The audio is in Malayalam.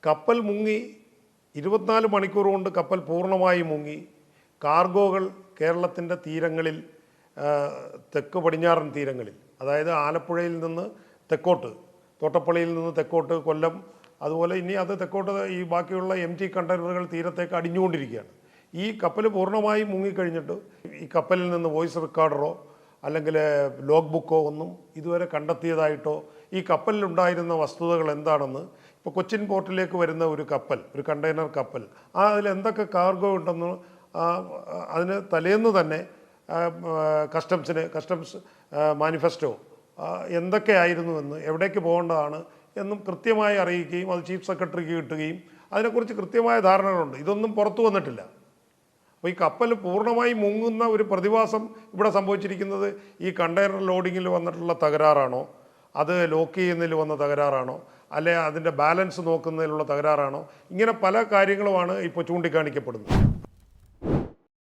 കപ്പൽ മുങ്ങി 24 മണിക്കൂർ കൊണ്ട് കപ്പൽ പൂർണ്ണമായി മുങ്ങി. കാർഗോകൾ കേരളത്തിൻ്റെ തീരങ്ങളിൽ, തെക്ക് പടിഞ്ഞാറൻ തീരങ്ങളിൽ, അതായത് ആലപ്പുഴയിൽ നിന്ന് തെക്കോട്ട്, തോട്ടപ്പള്ളിയിൽ നിന്ന് തെക്കോട്ട് കൊല്ലം, അതുപോലെ ഇനി അത് തെക്കോട്ട് ഈ ബാക്കിയുള്ള MT കണ്ടെയ്നറുകൾ തീരത്തേക്ക് അടിഞ്ഞുകൊണ്ടിരിക്കുകയാണ്. ഈ കപ്പൽ പൂർണ്ണമായി മുങ്ങിക്കഴിഞ്ഞിട്ട് ഈ കപ്പലിൽ നിന്ന് വോയിസ് റെക്കോർഡറോ അല്ലെങ്കിൽ ലോഗ് ബുക്കോ ഒന്നും ഇതുവരെ കണ്ടെത്തിയതായിട്ടോ, ഈ കപ്പലിലുണ്ടായിരുന്ന വസ്തുതകൾ എന്താണെന്ന്, ഇപ്പോൾ കൊച്ചിൻ പോർട്ടിലേക്ക് വരുന്ന ഒരു കപ്പൽ, ഒരു കണ്ടെയ്നർ കപ്പൽ, അതിൽ എന്തൊക്കെ കാർഗോ ഉണ്ടെന്ന് അതിന് തലേന്ന് തന്നെ കസ്റ്റംസ് മാനിഫെസ്റ്റോ എന്തൊക്കെയായിരുന്നുവെന്ന്, എവിടേക്ക് പോകേണ്ടതാണ് എന്നും കൃത്യമായി അറിയിക്കുകയും അത് ചീഫ് സെക്രട്ടറിക്ക് കിട്ടുകയും അതിനെക്കുറിച്ച് കൃത്യമായ ധാരണകളുണ്ട്. ഇതൊന്നും പുറത്തു വന്നിട്ടില്ല. അപ്പോൾ ഈ കപ്പൽ പൂർണ്ണമായി മുങ്ങുന്ന ഒരു പ്രതിഭാസം ഇവിടെ സംഭവിച്ചിരിക്കുന്നത് ഈ കണ്ടെയ്നർ ലോഡിങ്ങിൽ വന്നിട്ടുള്ള തകരാറാണോ, അത് ലോക്ക് ചെയ്യുന്നതിൽ വന്ന തകരാറാണോ, അല്ലെ അതിൻ്റെ ബാലൻസ് നോക്കുന്നതിലുള്ള തകരാറാണോ, ഇങ്ങനെ പല കാര്യങ്ങളുമാണ് ഇപ്പോൾ ചൂണ്ടിക്കാണിക്കപ്പെടുന്നത്.